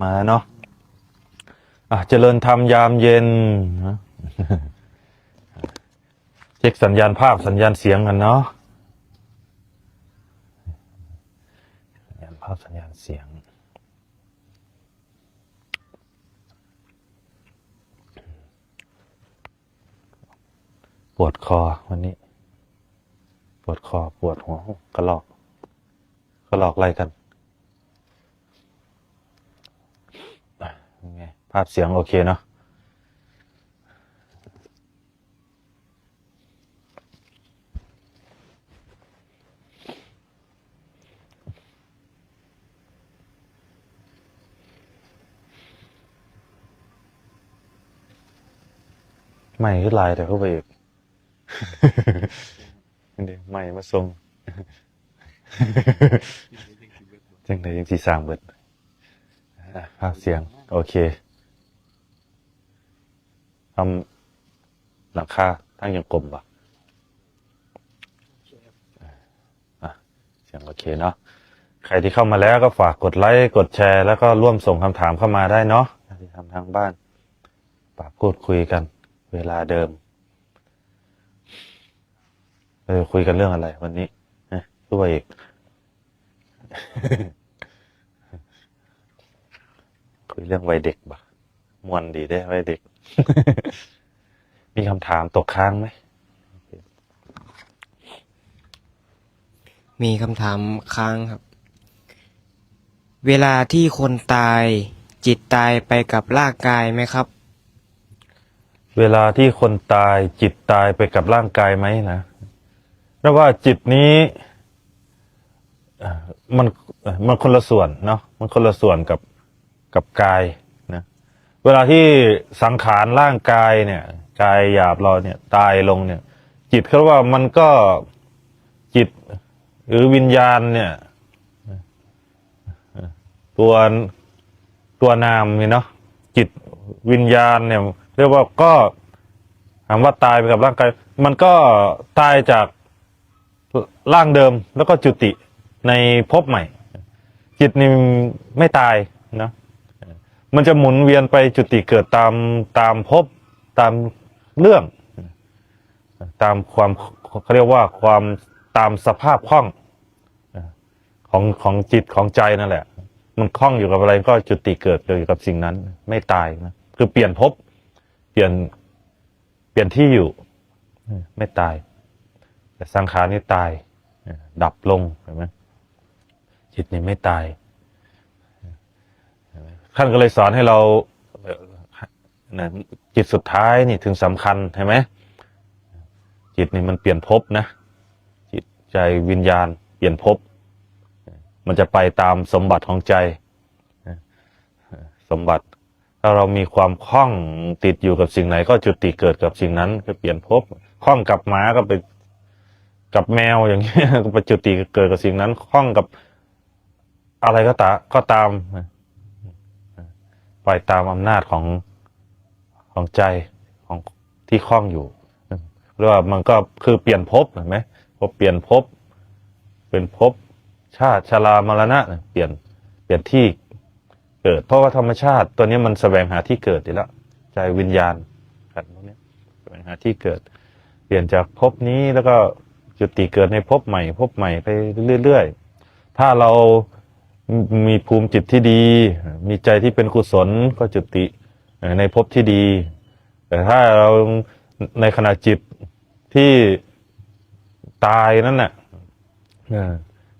มาเนาะเจริญธรรมยามเย็นนะเช็คสัญญาณภาพสัญญาณเสียงกันเนาะสัญญาณภาพสัญญาณเสียงปวดคอวันนี้ปวดคอปวดหัวกระลอกไล่กันไงภาพเสียงโอเคเนาะไม่ก็ไลน์แต่เข้าไปอีกนี่ไม่มาส่งจังไหนยังสีสร้างเบิดภาพเสียงโอเคทำหลังคาทั้งยังกลมป่ะเสียงโอเคเนาะใครที่เข้ามาแล้วก็ฝากกดไลค์กดแชร์แล้วก็ร่วมส่งคำถามเข้ามาได้เนาะที่ทำทางบ้านปากพูดคุยกันเวลาเดิมคุยกันเรื่องอะไรวันนี้รู้ว่าอีก คุยเรื่องวัยเด็กบ่ะมวนดีได้วัยเด็ก มีคำถามตกค้างไหมมีคำถามค้างครับเวลาที่คนตายจิตตายไปกับร่างกายไหมครับเวลาที่คนตายจิตตายไปกับร่างกายไหมนะเพราะว่าจิตนี้มันคนละส่วนเนาะมันคนละส่วนกับกายนะเวลาที่สังขารร่างกายเนี่ยกายหยาบเราเนี่ยตายลงเนี่ยจิตเขาว่ามันก็จิตหรือวิญญาณเนี่ยตัวนามนี่เนาะจิตวิญญาณเนี่ยเรียกว่าก็ถามว่าตายไปกับร่างกายมันก็ตายจากร่างเดิมแล้วก็จุติในภพใหม่จิตนี่ไม่ตายนะมันจะหมุนเวียนไปจุติเกิดตามภพตามเรื่องตามความเขาเรียกว่าความตามสภาพคล่องของจิตของใจนั่นแหละมันคล่องอยู่กับอะไรก็จุติเกิดอยู่กับสิ่งนั้นไม่ตายนะคือเปลี่ยนภพเปลี่ยนที่อยู่ไม่ตายแต่สังขารนี่ตายดับลงเห็นไหมจิตนี่ไม่ตายท่านก็เลยสอนให้เราจิตสุดท้ายนี่ถึงสำคัญเห็นไหมจิตนี่มันเปลี่ยนภพนะจิตใจวิญญาณเปลี่ยนภพมันจะไปตามสมบัติของใจสมบัติถ้าเรามีความคล้องติดอยู่กับสิ่งไหนก็จุติเกิดกับสิ่งนั้นก็เปลี่ยนภพคล้องกับหมาก็ไปกับแมวอย่างเงี้ยก็ไปจุติเกิดกับสิ่งนั้นคล้องกับอะไรก็ตามไปตามอำนาจของใจของที่คล้องอยู่หรือว่ามันก็คือเปลี่ยนภพเห็นไหมพอเปลี่ยนภพเป็นภพชาติชรามรณะเปลี่ยนที่เกิดเพราะว่าธรรมชาติตัวนี้มันแสวงหาที่เกิดอยู่แล้วใจวิญญาณกันพวกนี้แสวงหาที่เกิดเปลี่ยนจากภพนี้แล้วก็จุติเกิดในภพใหม่ไปเรื่อยๆถ้าเรามีภูมิจิตที่ดีมีใจที่เป็นกุศลก็จุติในภพที่ดีแต่ถ้าเราในขณะจิตที่ตายนั่นน่ะ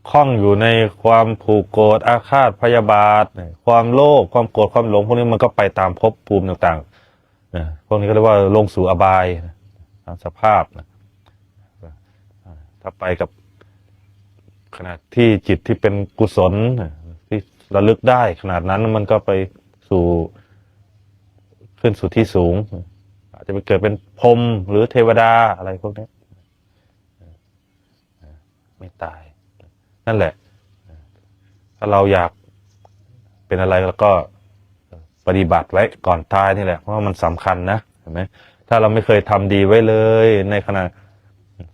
คล้องอยู่ในความผูกโกรธอาฆาตพยาบาทความโลภความโกรธความหลงพวกนี้มันก็ไปตามภพภูมิต่างๆพวกนี้ก็เรียกว่าลงสู่อบายตามสภาพถ้าไปกับขณะที่จิตที่เป็นกุศลที่ระลึกได้ขนาดนั้นมันก็ไปขึ้นสู่ที่สูงอาจจะไปเกิดเป็นพรหมหรือเทวดาอะไรพวกนี้ไม่ตายนั่นแหละถ้าเราอยากเป็นอะไรแล้วก็ปฏิบัติไว้ก่อนตายนี่แหละเพราะว่ามันสำคัญนะเห็นไหมถ้าเราไม่เคยทำดีไว้เลยในขณะ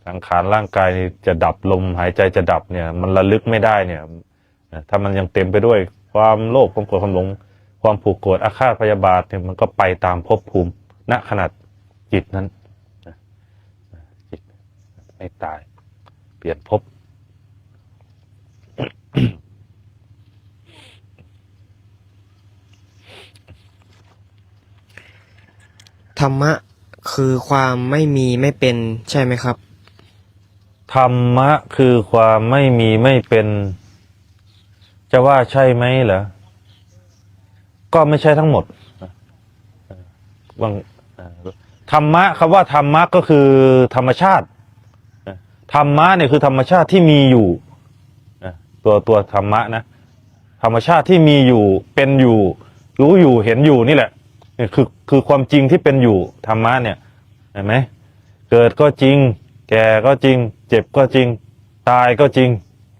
สังขารร่างกายจะดับลมหายใจจะดับเนี่ยมันระลึกไม่ได้เนี่ยถ้ามันยังเต็มไปด้วยความโลภความโกรธความหลง ความผูกโกรธอาฆาตพยาบาทเนี่ยมันก็ไปตามภพภูมิณขนาดจิตนั้นจิตไม่ตายเปลี่ยนภพ ธรรมะคือความไม่มีไม่เป็นใช่ไหมครับ ธรรมะคือความไม่มีไม่เป็น จะว่าใช่ไหมเหรอก็ไม่ใช่ทั้งหมดบางธรรมะคำว่าธรรมะก็คือธรรมชาติธรรมะเนี่ยคือธรรมชาติที่มีอยู่ตัวธรรมะนะธรรมชาติที่มีอยู่เป็นอยู่รู้อยู่เห็นอยู่นี่แหละนี่คือความจริงที่เป็นอยู่ธรรมะเนี่ยเห็นไหมเกิดก็จริงแก่ก็จริงเจ็บก็จริงตายก็จริง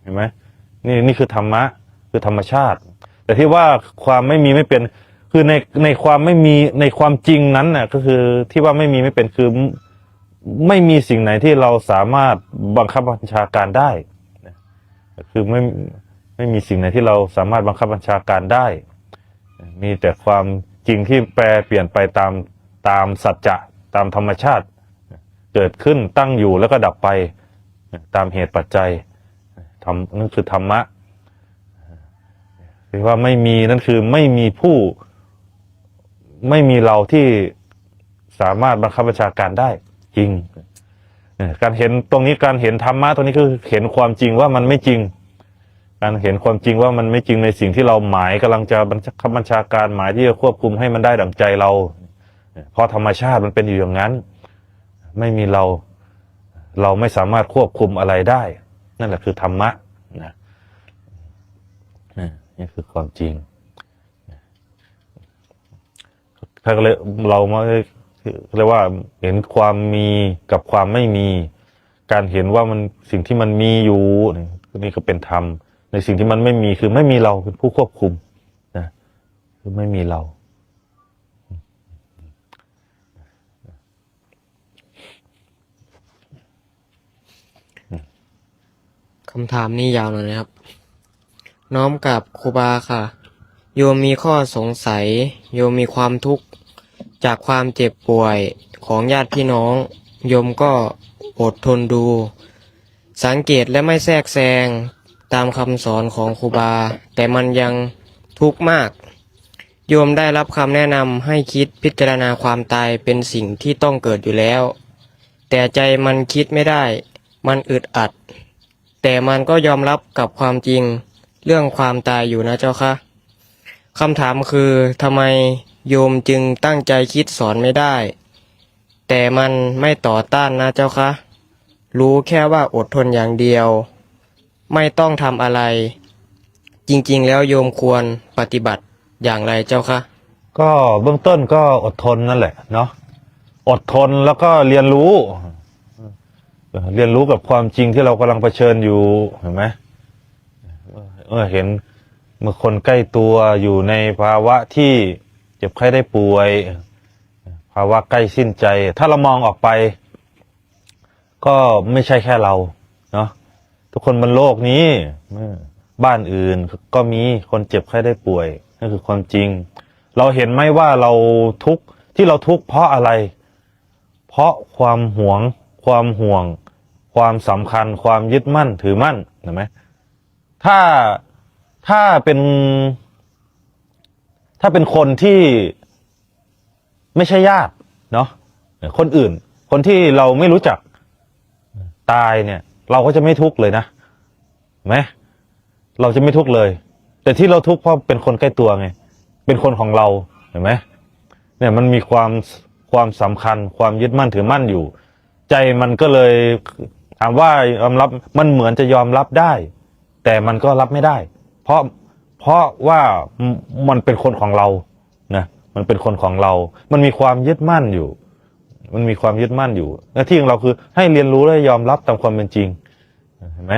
เห็นไหมนี่คือธรรมะคือธรรมชาติแต่ที่ว่าความไม่มีไม่เป็นคือในความไม่มีในความจริงนั้นน่ะก็คือที่ว่าไม่มีไม่เป็นคือไม่มีสิ่งไหนที่เราสามารถบังคับบัญชาการได้คือไม่มีสิ่งไหนที่เราสามารถบังคับบัญชาการได้มีแต่ความจริงที่แปรเปลี่ยนไปตามสัจจะตามธรรมชาติเกิดขึ้นตั้งอยู่แล้วก็ดับไปตามเหตุปัจจัยนั่นคือธรรมะคือว่าไม่มีนั่นคือไม่มีผู้ไม่มีเราที่สามารถบังคับบัญชาการได้จริงการเห็นตรงนี้การเห็นธรรมะตรงนี้คือเห็นความจริงว่ามันไม่จริงการเห็นความจริงว่ามันไม่จริงในสิ่งที่เราหมายกำลังจะบัญชาการหมายที่จะควบคุมให้มันได้ดั่งใจเราเพราะธรรมชาติมันเป็นอยู่อย่างนั้นไม่มีเราไม่สามารถควบคุมอะไรได้นั่นแหละคือธรรมะนะนี่คือความจริงถ้าเรามาเรียกว่าเห็นความมีกับความไม่มีการเห็นว่ามันสิ่งที่มันมีอยู่นี่ก็เป็นธรรมในสิ่งที่มันไม่มีคือไม่มีเราเป็นผู้ควบคุมนะคือไม่มีเราคำถามนี้ยาวหน่อยนะครับ น้อมกับครูบาค่ะ โยมมีข้อสงสัยโยมมีความทุกข์จากความเจ็บป่วยของญาติพี่น้องโยมก็อดทนดู สังเกตและไม่แทรกแซงตามคำสอนของครูบาแต่มันยังทุกข์มากโยมได้รับคำแนะนำให้คิดพิจารณาความตายเป็นสิ่งที่ต้องเกิดอยู่แล้วแต่ใจมันคิดไม่ได้มันอึดอัดแต่มันก็ยอมรับกับความจริงเรื่องความตายอยู่นะเจ้าค่ะคำถามคือทำไมโยมจึงตั้งใจคิดสอนไม่ได้แต่มันไม่ต่อต้านนะเจ้าค่ะรู้แค่ว่าอดทนอย่างเดียวไม่ต้องทำอะไรจริงๆแล้วโยมควรปฏิบัติอย่างไรเจ้าค่ะก็เบื้องต้นก็อดทนนั่นแหละเนาะอดทนแล้วก็เรียนรู้กับความจริงที่เรากำลังเผชิญอยู่เห็นไหมเห็นเมื่อคนใกล้ตัวอยู่ในภาวะที่เจ็บไข้ได้ป่วยภาวะใกล้สิ้นใจถ้าเรามองออกไปก็ไม่ใช่แค่เราเนาะทุกคนบนโลกนี้บ้านอื่นก็มีคนเจ็บไข้ได้ป่วยนั่นคือความจริงเราเห็นไหมว่าเราทุกข์ที่เราทุกข์เพราะอะไรเพราะความหวงความห่วงความสำคัญความยึดมั่นถือมั่นเห็นไหมถ้าเป็นคนที่ไม่ใช่ญาติเนาะคนอื่นคนที่เราไม่รู้จักตายเนี่ยเราก็จะไม่ทุกข์เลยนะเห็นไหมเราจะไม่ทุกข์เลยแต่ที่เราทุกข์เพราะเป็นคนใกล้ตัวไงเป็นคนของเราเห็นไหมเนี่ยมันมีความสำคัญความยึดมั่นถือมั่นอยู่ใจมันก็เลยถามว่ายอมรับมันเหมือนจะยอมรับได้แต่มันก็รับไม่ได้เพราะว่ามันเป็นคนของเรานะมันเป็นคนของเรามันมีความยึดมั่นอยู่มันมีความยึดมั่นอยู่หน้าที่ของเราคือให้เรียนรู้และยอมรับตามความเป็นจริงเห็นไหม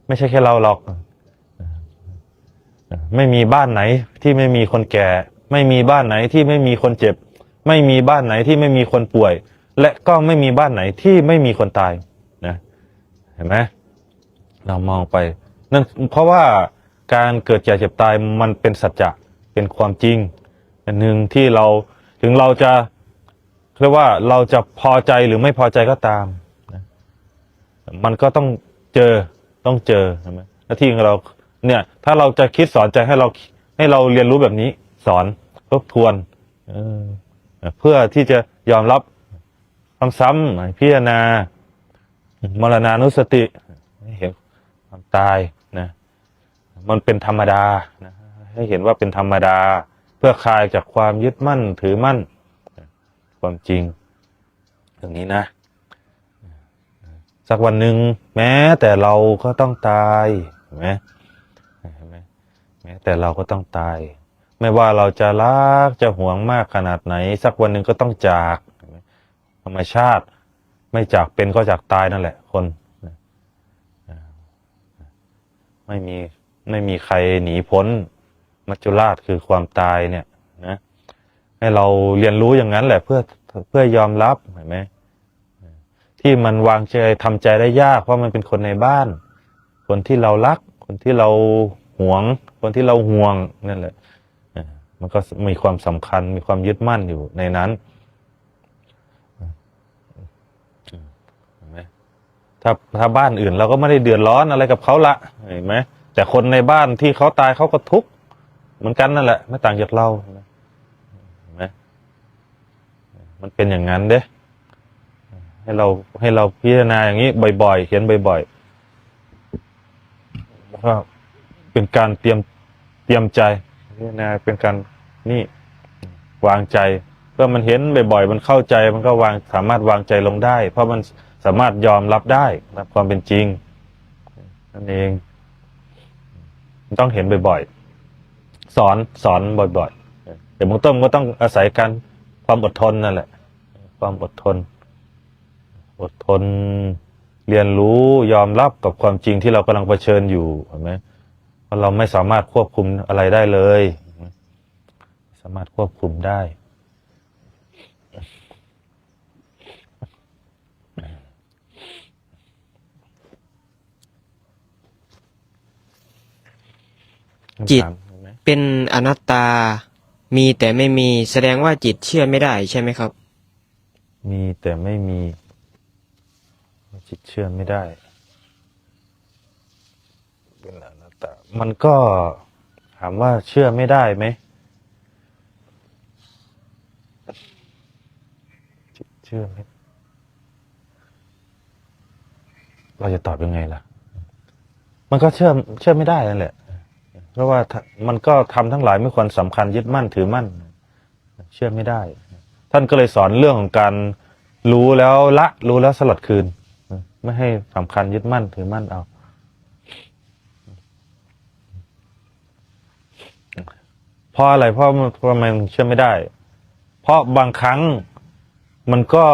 ไม่ใช่แค่เราหรอกไม่มีบ้านไหนที่ไม่มีคนแก่ไม่มีบ้านไหนที่ไม่มีคนเจ็บไม่มีบ้านไหนที่ไม่มีคนป่วยและก็ไม่มีบ้านไหนที่ไม่มีคนตายนะเห็นไหมเรามองไปนั่นเพราะว่าการเกิดแก่เจ็บตายมันเป็นสัจจะเป็นความจริง อันหนึ่งที่เราถึงเราจะเรียกว่าเราจะพอใจหรือไม่พอใจก็ตามนะมันก็ต้องเจอใช่ไหมหน้าที่ของเราเนี่ยถ้าเราจะคิดสอนใจให้เราเรียนรู้แบบนี้สอนทบทวนเออเพื่อที่จะยอมรับซ้ำๆพิจารณามรณานุสติให้เห็นความตายนะมันเป็นธรรมดานะให้เห็นว่าเป็นธรรมดาเพื่อคลายจากความยึดมั่นถือมั่นความจริงตรงนี้นะสักวันหนึ่งแม้แต่เราก็ต้องตายเห็นไหมแม้แต่เราก็ต้องตายไม่ว่าเราจะรักจะหวงมากขนาดไหนสักวันหนึ่งก็ต้องจากธรรมชาติไม่จากเป็นก็จากตายนั่นแหละคนไม่มีใครหนีพ้นมัจจุราชคือความตายเนี่ยนะให้เราเรียนรู้อย่างนั้นแหละเพื่อยอมรับเห็นไหมที่มันวางใจทำใจได้ยากเพราะมันเป็นคนในบ้านคนที่เรารักคนที่เราหวงคนที่เราห่วงนั่นแหละมันก็มีความสำคัญมีความยึดมั่นอยู่ในนั้นเห็นไหมถ้าบ้านอื่นเราก็ไม่ได้เดือดร้อนอะไรกับเขาละเห็นไหมแต่คนในบ้านที่เขาตายเขาก็ทุกข์เหมือนกันนั่นแหละไม่ต่างจากเราเห็นไหมมันเป็นอย่างนั้นเด้ให้เราพิจารณาอย่างนี้บ่อยๆเขียนบ่อยๆก็เป็นการเตรียมใจพิจารณาเป็นการนี่วางใจเพื่อมันเห็นบ่อยๆมันเข้าใจมันก็สามารถวางใจลงได้เพราะมันสามารถยอมรับได้รับความเป็นจริงนั่นเองต้องเห็นบ่อยๆสอนบ่อยๆแต่เบื้องต้นก็ต้องอาศัยการความอดทนนั่นแหละความอดทนเรียนรู้ยอมรับกับความจริงที่เรากำลังเผชิญอยู่เห็นไหมเพราะเราไม่สามารถควบคุมอะไรได้เลยสามารถควบคุมได้จิตเป็นอนัตตามีแต่ไม่มีแสดงว่าจิตเชื่อไม่ได้ใช่ไหมครับมีแต่ไม่มีจิตเชื่อไม่ได้เป็นอนัตตามันก็ถามว่าเชื่อไม่ได้ไหมจิตเชื่อไหมเราจะตอบยังไงล่ะมันก็เชื่อไม่ได้นั่นแหละเพราะว่ามันก็ทำทั้งหลายไม่ควรสำคัญยึดมั่นถือมั่นเชื่อไม่ได้ท่านก็เลยสอนเรื่องของการรู้แล้วสลัดคืนไม่ให้สำคัญยึดมั่นถือมั่นเอาเพราะอะไรเพราะมันเชื่อไม่ได้เพราะบางครั้งมันก็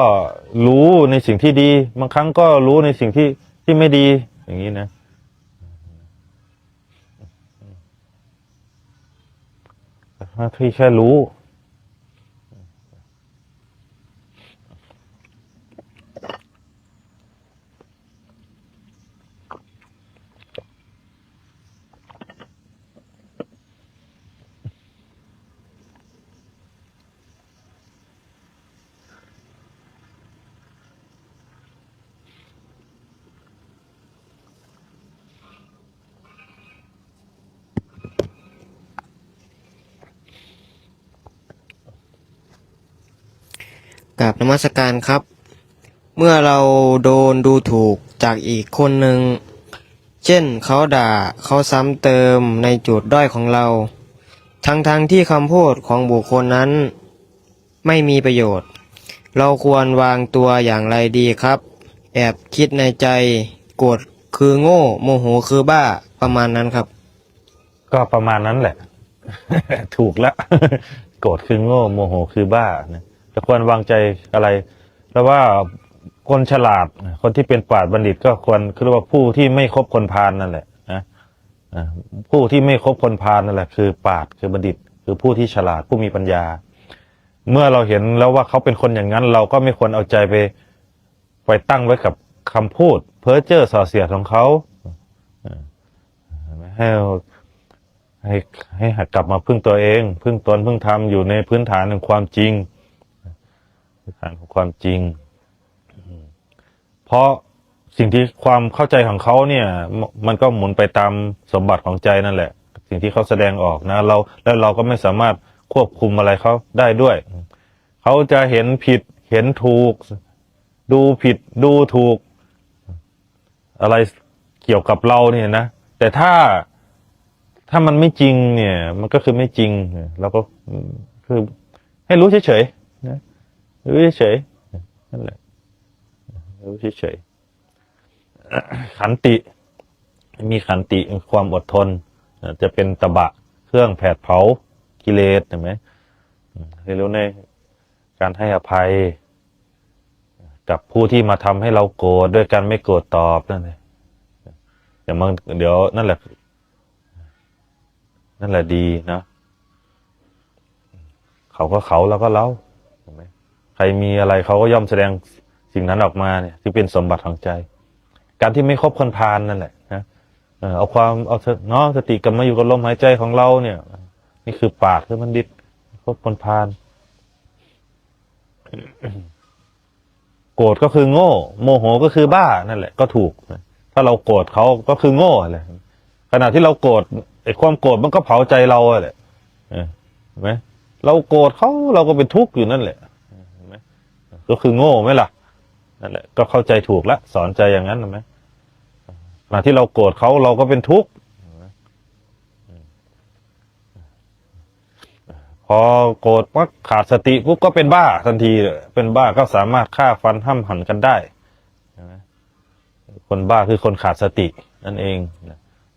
รู้ในสิ่งที่ดีบางครั้งก็รู้ในสิ่งที่ไม่ดีอย่างนี้นะที่แค่รู้กราบนมัสการครับเมื่อเราโดนดูถูกจากอีกคนหนึ่งเช่นเขาด่าเขาซ้ำเติมในจุดด้อยของเราทั้งที่คำพูดของบุคคลนั้นไม่มีประโยชน์เราควรวางตัวอย่างไรดีครับแอบคิดในใจโกรธคือโง่โมโหคือบ้าประมาณนั้นครับก็ประมาณนั้นแหละ ถูกแล้ว โกรธคือโง่โมโหคือบ้านะแต่ควรวางใจอะไรเพราะว่าคนฉลาดคนที่เป็นปราชญ์บัณฑิตก็ควรคือว่าผู้ที่ไม่คบคนพาลนั่นแหละนะผู้ที่ไม่คบคนพาลนั่นแหละคือปราชญ์คือบัณฑิตคือผู้ที่ฉลาดผู้มีปัญญาเมื่อเราเห็นแล้วว่าเขาเป็นคนอย่างนั้นเราก็ไม่ควรเอาใจไปตั้งไว้กับคำพูดเพ้อเจ้อส่อเสียดของเขาให้ ให้ให้หัดกลับมาพึ่งตัวเองพึ่งตนพึ่งธรรมอยู่ในพื้นฐานของความจริงพื้นฐานของความจริงเพราะสิ่งที่ความเข้าใจของเขาเนี่ยมันก็หมุนไปตามสมบัติของใจนั่นแหละสิ่งที่เขาแสดงออกนะแล้วเราก็ไม่สามารถควบคุมอะไรเขาได้ด้วยเขาจะเห็นผิดเห็นถูกดูผิดดูถูกอะไรเกี่ยวกับเราเนี่ยนะแต่ถ้ามันไม่จริงเนี่ยมันก็คือไม่จริงเราก็คือให้รู้เฉยๆนะรู้เฉยๆนั่นแหละรู้เฉยๆขันติมีขันติความอดทนจะเป็นตบะเครื่องแผดเผากิเลสเห็นไหมให้รู้ในการให้อภัยกับผู้ที่มาทำให้เราโกรธด้วยการไม่โกรธตอบนั่นเองแต่มันเดี๋ยวนั่นแหละดีนะเขาก็เขาแล้วก็เราเห็นไหมใครมีอะไรเขาก็ย่อมแสดงสิ่งนั้นออกมาเนี่ยที่เป็นสมบัติของใจ การที่ไม่คบคนพาลนั่นแหละนะเอาเนาะสติกลับมาอยู่กับลมหายใจของเราเนี่ย นี่คือปากคือมันดิดคบคนพาลโกรธก็คือโง่ โมโหก็คือบ้านั่นแหละก็ถูกถ้าเราโกรธเขาก็คือโง่อะไรขณะที่เราโกรธไอ้ความโกรธมันก็เผาใจเราแหละเห็นไหมเราโกรธเขาเราก็เป็นทุกข์อยู่นั่นแหละเห็นไหมก็คือโง่ไหมล่ะนั่นแหละก็เข้าใจถูกแล้วสอนใจอย่างนั้นเห็นไหมขณะที่เราโกรธเขาเราก็เป็นทุกข์พอโกรธปั๊บขาดสติปุ๊บก็เป็นบ้าทันทีเป็นบ้าก็สามารถฆ่าฟันห้ำหั่นกันได้คนบ้าคือคนขาดสตินั่นเอง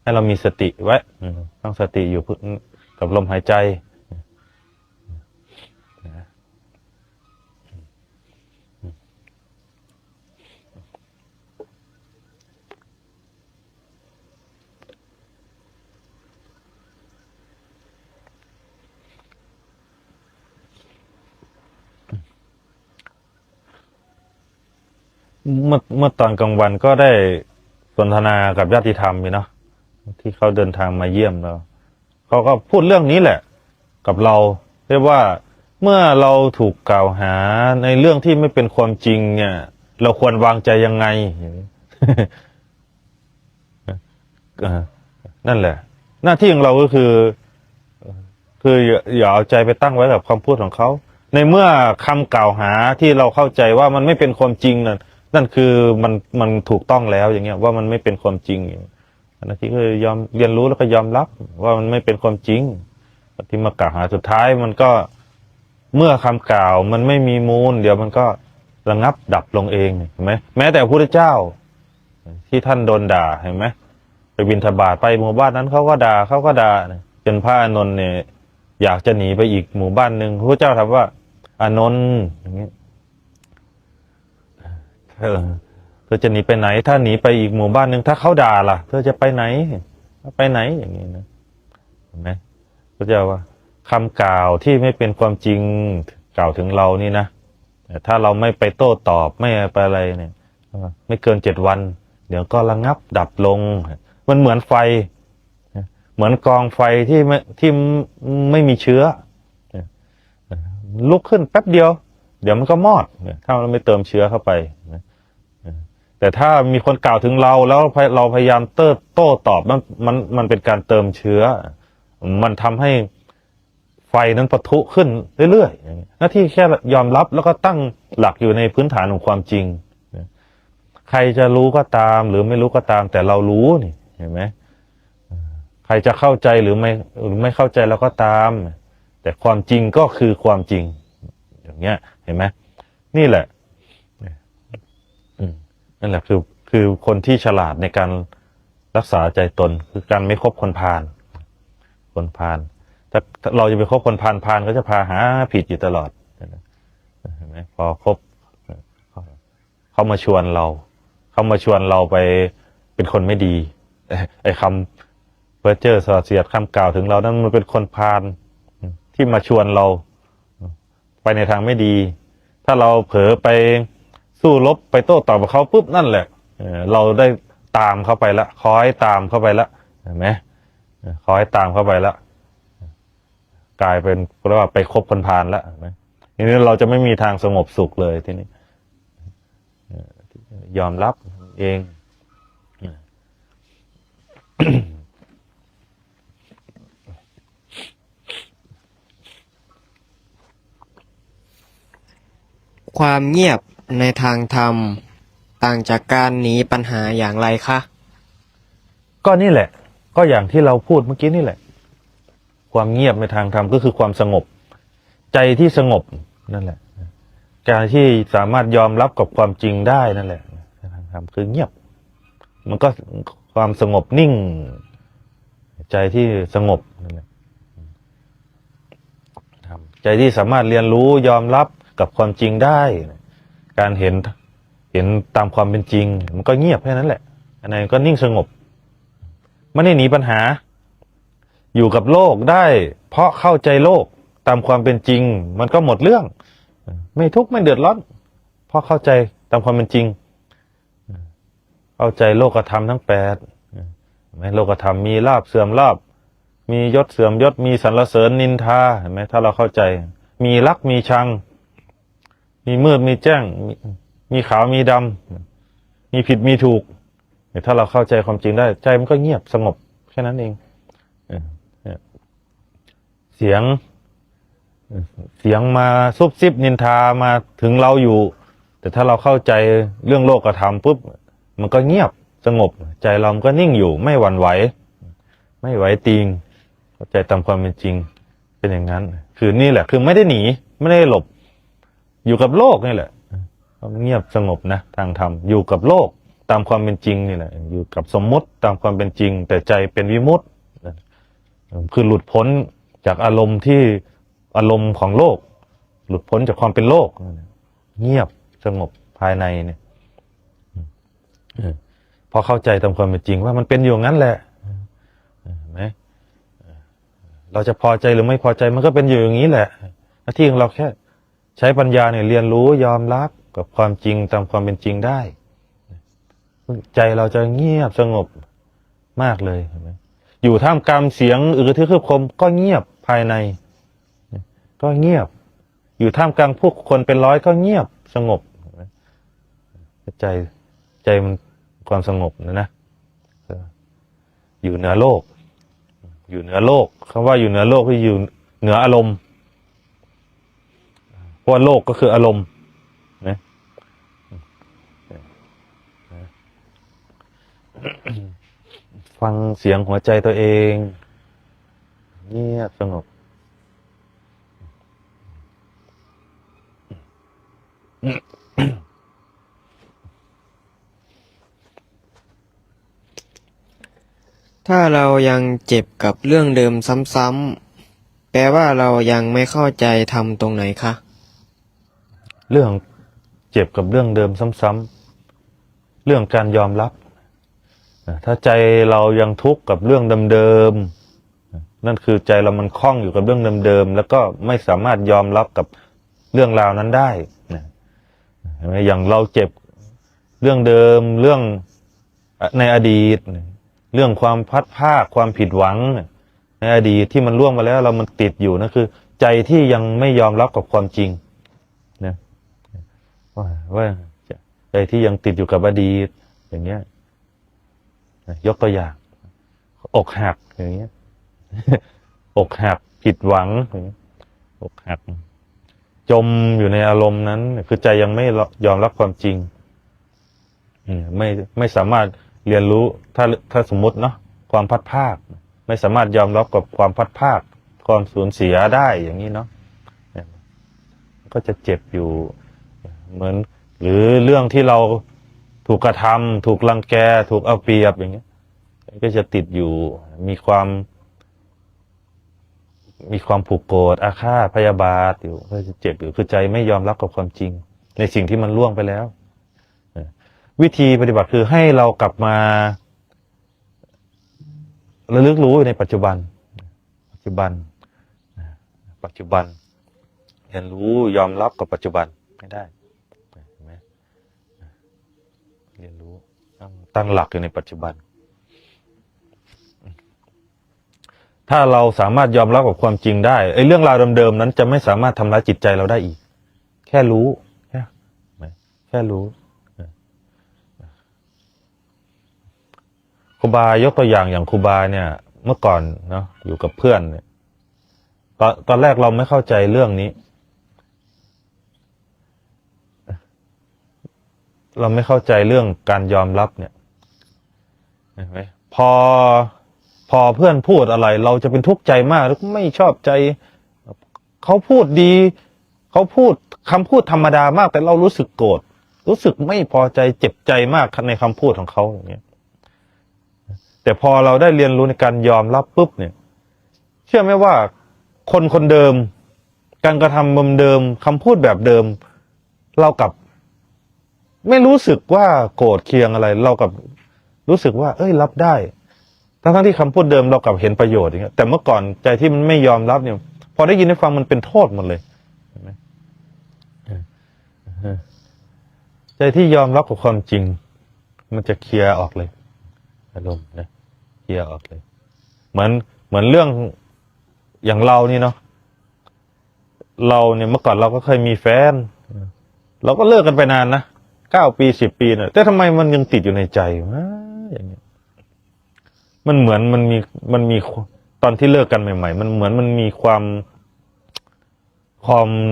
ให้เรามีสติไว้ต้องสติอยู่กับลมหายใจเมื่อตอนกลางวันก็ได้สนทนากับญาติธรรมอยู่เนาะที่เขาเดินทางมาเยี่ยมเราเขาก็พูดเรื่องนี้แหละกับเราเรียกว่าเมื่อเราถูกกล่าวหาในเรื่องที่ไม่เป็นความจริงเนี่ยเราควรวางใจยังไง นั่นแหละหน้าที่ของเราก็คืออย่าเอาใจไปตั้งไว้กับคำพูดของเขาในเมื่อคำกล่าวหาที่เราเข้าใจว่ามันไม่เป็นความจริงนั่นคือมันถูกต้องแล้วอย่างเงี้ยว่ามันไม่เป็นความจริงหน้าที่คือยอมเรียนรู้แล้วก็ยอมรับว่ามันไม่เป็นความจริงที่มากล่าวหาสุดท้ายมันก็เมื่อคำกล่าวมันไม่มีมูลเดี๋ยวมันก็ระงับดับลงเองเห็นไหมแม้แต่พระพุทธเจ้าที่ท่านโดนด่าเห็นไหมไปบิณฑบาตไปหมู่บ้านนั้นเขาก็ด่าจนพระอานนท์เนี่ยอยากจะหนีไปอีกหมู่บ้านหนึ่งพระเจ้าถามว่าอานนท์อย่างนี้เธอจะหนีไปไหนถ้าหนีไปอีกหมู่บ้านหนึ่งถ้าเขาด่าล่ะเธอจะไปไหนอย่างนี้นะเห็นไหมพระเจ้าว่าคำกล่าวที่ไม่เป็นความจริงกล่าวถึงเรานี่นะถ้าเราไม่ไปโต้ตอบไม่ไปอะไรเนี่ยไม่เกิน7 วันเดี๋ยวก็ระงับดับลงมันเหมือนไฟเหมือนกองไฟที่ไม่มีเชื้อลุกขึ้นแป๊บเดียวเดี๋ยวมันก็มอดถ้าเราไม่เติมเชื้อเข้าไปแต่ถ้ามีคนกล่าวถึงเราแล้วเราพยายามโต้ตอบมันเป็นการเติมเชื้อมันทำให้ไฟนั้นปะทุขึ้นเรื่อยๆหน้าที่แค่ยอมรับแล้วก็ตั้งหลักอยู่ในพื้นฐานของความจริงใครจะรู้ก็ตามหรือไม่รู้ก็ตามแต่เรารู้นี่เห็นไหมใครจะเข้าใจหรือไม่เข้าใจเราก็ตามแต่ความจริงก็คือความจริงอย่างเงี้ยเห็นไหมนี่แหละนั่นแหละคือคนที่ฉลาดในการรักษาใจตนคือการไม่คบคนพาลถ้าเราจะไปคบคนพาลก็จะพาหาผิดอยู่ตลอดเห็นไหมพอคบเขามาชวนเราไปเป็นคนไม่ดีไอ้คำเพ้อเจ้อส่อเสียดคำกล่าวถึงเรานั้นมันเป็นคนพาลที่มาชวนเราไปในทางไม่ดีถ้าเราเผลอไปสู้รบไปโต้ตอบกับเขาปุ๊บนั่นแหละเราได้ตามเข้าไปละคอยตามเข้าไปละเห็นไหม ขอให้ตามเข้าไปแล้วกลายเป็นเรียกว่าไปคบคนพาลแล้วเห็นไหมทีนี้เราจะไม่มีทางสงบสุขเลยทีนี้ยอมรับเอง ความเงียบในทางธรรมต่างจากการหนีปัญหาอย่างไรคะ ก็นี่แหละ ก็อย่างที่เราพูดเมื่อกี้นี่แหละ ความเงียบในทางธรรมก็คือความสงบ ใจที่สงบนั่นแหละ การที่สามารถยอมรับกับความจริงได้นั่นแหละในทางธรรมคือเงียบ มันก็ความสงบนิ่ง ใจที่สงบนั่นแหละใจที่สามารถเรียนรู้ยอมรับกับความจริงได้ การเห็นตามความเป็นจริง มันก็เงียบแค่นั้นแหละอันนั้นก็นิ่งสงบไม่ได้หนีปัญหา อยู่กับโลกได้ เพราะเข้าใจโลกตามความเป็นจริง มันก็หมดเรื่อง ไม่ทุกข์ไม่เดือดร้อนเพราะเข้าใจตามความเป็นจริง เข้าใจโลกธรรมทั้ง8โลกธรรมมีลาภเสื่อมลาภมียศเสื่อมยศมีสรรเสริญนินทาเห็นไหมถ้าเราเข้าใจ มีรักมีชัง มีมืดมีแจ้ง มีขาวมีดำมีผิดมีถูกถ้าเราเข้าใจความจริงได้ใจมันก็เงียบสงบแค่นั้นเองเสียงมาซุบซิบนินทามาถึงเราอยู่แต่ถ้าเราเข้าใจเรื่องโลกธรรมปุ๊บมันก็เงียบสงบใจเรามันก็นิ่งอยู่ไม่หวั่นไหวไม่ไหวติงเข้าใจตามความเป็นจริงเป็นอย่างนั้นคือนี่แหละคือไม่ได้หนีไม่ได้หลบอยู่กับโลกนี่แหละเงียบสงบนะทางธรรมอยู่กับโลกตามความเป็นจริงนี่แหละอยู่กับสมมติตามความเป็นจริงแต่ใจเป็นวิมุตติคือหลุดพ้นจากอารมณ์ที่อารมณ์ของโลกหลุดพ้นจากความเป็นโลกเงียบสงบภายในเนี่ยพอเข้าใจตามความเป็นจริงว่ามันเป็นอยู่งั้นแหละไหมเราจะพอใจหรือไม่พอใจมันก็เป็นอยู่อย่างนี้แหละหน้าที่ของเราแค่ใช้ปัญญาเนี่ยเรียนรู้ยอมรับกับความจริงตามความเป็นจริงได้ใจเราจะเงียบสงบมากเลยเห็นไหมอยู่ท่ามกลางเสียงที่คือคมก็เงียบภายในก็เงียบอยู่ท่ามกลางผู้คนเป็นร้อยก็เงียบสงบใจมันความสงบนะอยู่เหนือโลกอยู่เหนือโลกคำว่าอยู่เหนือโลกคืออยู่เหนืออารมณ์เพราะว่าโลกก็คืออารมณ์นะฟังเสียงหัวใจตัวเองเงียบสงบถ้าเรายังเจ็บกับเรื่องเดิมซ้ำๆแปลว่าเรายังไม่เข้าใจธรรมตรงไหนคะ เรื่องเจ็บกับเรื่องเดิมซ้ำๆเรื่องการยอมรับถ้าใจเรายังทุกข์กับเรื่องเดิมๆนั่นคือใจเรามันคล้องอยู่กับเรื่องเดิมๆแล้วก็ไม่สามารถยอมรับกับเรื่องราวนั้นได้อย่างเราเจ็บเรื่องเดิมเรื่องในอดีตเรื่องความพัดพรากความผิดหวังในอดีตที่มันล่วงมาแล้วเรามันติดอยู่นั่นคือใจที่ยังไม่ยอมรับกับความจริงนะว่าใจที่ยังติดอยู่กับอดีตอย่างเงี้ยยกตัวอย่างอกหักอย่างเงี้ยอกหักผิดหวังอย่างเงี้ยอกหักจมอยู่ในอารมณ์นั้นคือใจยังไม่ยอมรับความจริงไม่สามารถเรียนรู้ถ้าสมมติเนาะความพัดพรากไม่สามารถยอมรับกับความพัดพรากความสูญเสียได้อย่างนี้เนาะก็จะเจ็บอยู่เหมือนหรือเรื่องที่เราถูกกระทำถูกรังแกถูกเอาเปรียบอย่างเงี้ยก็จะติดอยู่มีความผูกโกรธอาฆาตพยาบาทอยู่ก็จะเจ็บอยู่คือใจไม่ยอมรับกับความจริงในสิ่งที่มันล่วงไปแล้ววิธีปฏิบัติคือให้เรากลับมาระลึกรู้อยู่ในปัจจุบันเรียนรู้ยอมรับกับปัจจุบันไม่ได้เห็นไหมเรียนรู้ตั้งหลักอยู่ในปัจจุบัน ถ้าเราสามารถยอมรับกับความจริงได้ไอ้เรื่องราวเดิมๆนั้นจะไม่สามารถทำร้ายจิตใจเราได้อีก แค่รู้แค่รู้ครูบายกตัวอย่างครูบาเนี่ย เมื่อก่อนเนาะอยู่กับเพื่อนเนี่ยตอนแรกเราไม่เข้าใจเรื่องนี้ เราไม่เข้าใจเรื่องการยอมรับเนี่ยเห็นไหมพอเพื่อนพูดอะไร เราจะเป็นทุกข์ใจมากแล้วไม่ชอบใจเขาพูดดีเขาพูดคำพูดธรรมดามาก แต่เรารู้สึกโกรธรู้สึกไม่พอใจเจ็บใจมากในคำพูดของเขาอย่างเงี้ยแต่พอเราได้เรียนรู้ในการยอมรับปุ๊บเนี่ย เชื่อไหมว่าคนเดิมการกระทำเดิมคำพูดแบบเดิม เรากับไม่รู้สึกว่าโกรธเคืองอะไร เรากับรู้สึกว่า เอ้ยรับได้ทั้งที่คำพูดเดิมเรากับเห็นประโยชน์อย่างเงี้ยแต่เมื่อก่อนใจที่มันไม่ยอมรับเนี่ย พอได้ยินได้ฟังมันเป็นโทษหมดเลยเห็นไหมใจที่ยอมรับกับความจริง มันจะเคลียร์ออกเลยอารมณ์นะเคลียร์ออกเลยเหมือนเรื่องอย่างเรานี่เนาะเราเนี่ยเมื่อก่อนเราก็เคยมีแฟนเราก็เลิกกันไปนานนะ9 ปี10 ปีเนี่ยแต่ทำไมมันยังติดอยู่ในใจวะอย่างเงี้ยมันเหมือนมันมีตอนที่เลิกกันใหม่ๆมันเหมือนมันมีความ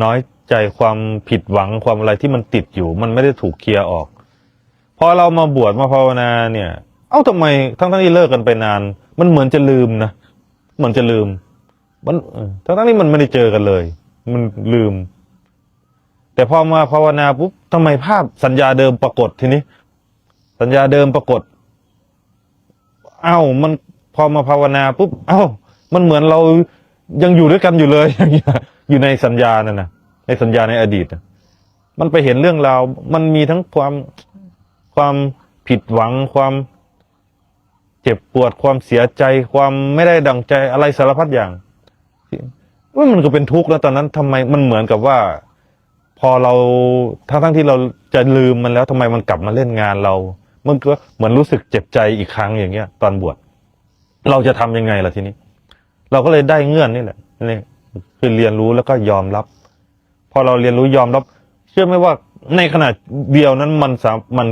น้อยใจความผิดหวังความอะไรที่มันติดอยู่มันไม่ได้ถูกเคลียร์ออกพอเรามาบวชมาภาวนาเนี่ยเอ้าทำไมทั้งที่เลิกกันไปนานมันเหมือนจะลืมนะเหมือนจะลืมมันทั้งที่มันไม่ได้เจอกันเลยมันลืมแต่พอมาภาวนาปุ๊บทำไมภาพสัญญาเดิมปรากฏทีนี้สัญญาเดิมปรากฏเอ้ามันพอมาภาวนาปุ๊บเอ้ามันเหมือนเรายังอยู่ด้วยกันอยู่เลยอย่างเงี้ยอยู่ในสัญญานั่นนะในสัญญาในอดีตมันไปเห็นเรื่องราวมันมีทั้งความผิดหวังความเจ็บปวดความเสียใจความไม่ได้ดังใจอะไรสารพัดอย่างว่ามันก็เป็นทุกข์แล้วตอนนั้นทำไมมันเหมือนกับว่าพอเราทั้งที่เราจะลืมมันแล้วทำไมมันกลับมาเล่นงานเรามันก็เหมือนรู้สึกเจ็บใจอีกครั้งอย่างเงี้ยตอนบวชเราจะทำยังไงล่ะทีนี้เราก็เลยได้เงื่อนนี่แหละนี่คือเรียนรู้แล้วก็ยอมรับพอเราเรียนรู้ยอมรับเชื่อไหมว่าในขณะเดียวนั้นมัน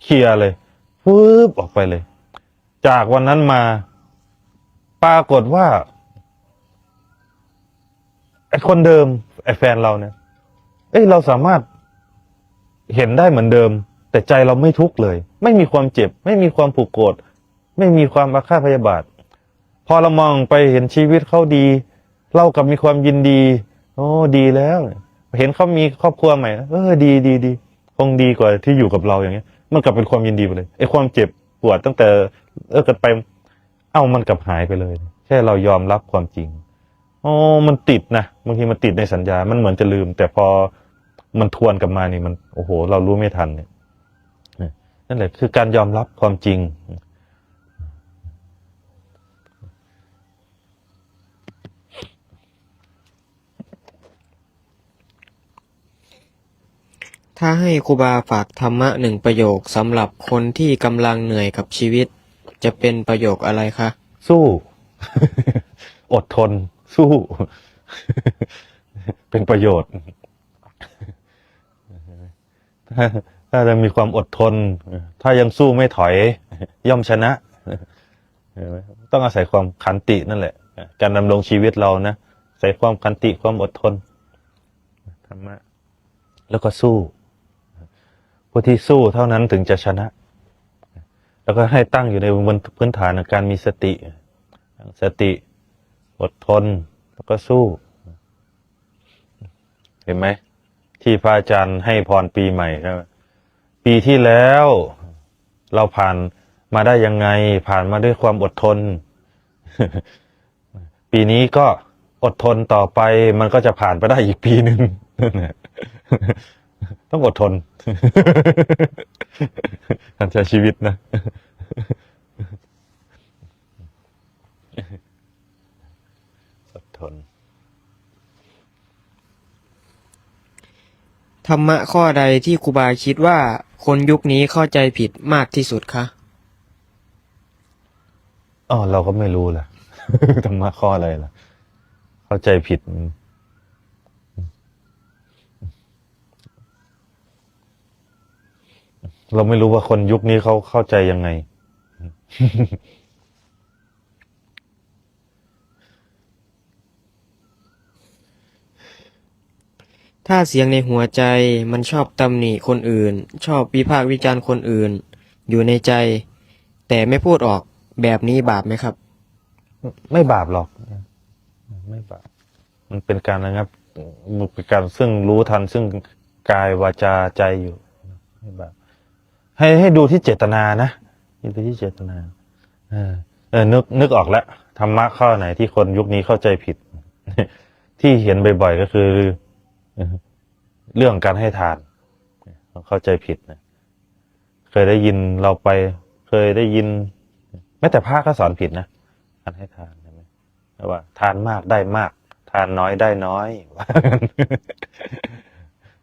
เคลียร์เลยฟืบออกไปเลยจากวันนั้นมาปรากฏว่าไอ้คนเดิมไอ้แฟนเราเนี่ยเราสามารถเห็นได้เหมือนเดิมแต่ใจเราไม่ทุกข์เลยไม่มีความเจ็บไม่มีความผูกโกรธไม่มีความอาฆาตพยาบาทพอเรามองไปเห็นชีวิตเขาดีเรากับมีความยินดีโอ้ดีแล้วเห็นเขามีครอบครัวใหม่ดีคงดีกว่าที่อยู่กับเราอย่างเงี้ยมันกลับเป็นความยินดีไปเลยไอ้ความเจ็บปวดตั้งแต่กันไปมันกลับหายไปเลยแค่เรายอมรับความจริงมันติดนะบางทีมันติดในสัญญามันเหมือนจะลืมแต่พอมันทวนกลับมานี่มันโอ้โหเรารู้ไม่ทันเนี่ยนั่นแหละคือการยอมรับความจริงถ้าให้ครูบาฝากธรรมะ1 ประโยคสำหรับคนที่กำลังเหนื่อยกับชีวิตจะเป็นประโยคอะไรคะสู้ อดทนสู้ เป็นประโยชน์ ถ้ายังมีความอดทนถ้ายังสู้ไม่ถอยย่อมชนะต้องอาศัยความขันตินั่นแหละการดำรงชีวิตเรานะใส่ความขันติความอดทนธรรมะแล้วก็สู้ผู้ที่สู้เท่านั้นถึงจะชนะแล้วก็ให้ตั้งอยู่ในบนพื้นฐานของการมีสติอดทนแล้วก็สู้เห็นไหมที่พระอาจารย์ให้พรปีใหม่ครับปีที่แล้วเราผ่านมาได้ยังไงผ่านมาด้วยความอดทน ปีนี้ก็อดทนต่อไปมันก็จะผ่านไปได้อีกปีหนึ่ง ต้องอดทน การใช้ชีวิตนะอดทนธรรมะข้อใดที่ครูบาคิดว่าคนยุคนี้เข้าใจผิดมากที่สุดคะเราก็ไม่รู้ล่ะ ธรรมะข้ออะไรล่ะเข้าใจผิดเราไม่รู้ว่าคนยุคนี้เขาเข้าใจยังไง ถ้าเสียงในหัวใจมันชอบตำหนิคนอื่น ชอบวิพากษ์วิจารณ์คนอื่น อยู่ในใจ แต่ไม่พูดออกแบบนี้บาปไหมครับ ไม่บาปหรอกไม่บาปมันเป็นการระงับมันเป็นการซึ่งรู้ทันซึ่งกายวาจาใจอยู่ไม่บาปให้ดูที่เจตนานะดูที่เจตนานึกออกแล้วธรรมะข้อไหนที่คนยุคนี้เข้าใจผิด ที่เห็นบ่อยๆก็คือเรื่องการให้ทานเข้าใจผิดนะเคยได้ยินเราไปเคยได้ยินแม้แต่พระก็สอนผิดนะการให้ทานใช่ไหมว่าทานมากได้มาก ทานน้อยได้น้อย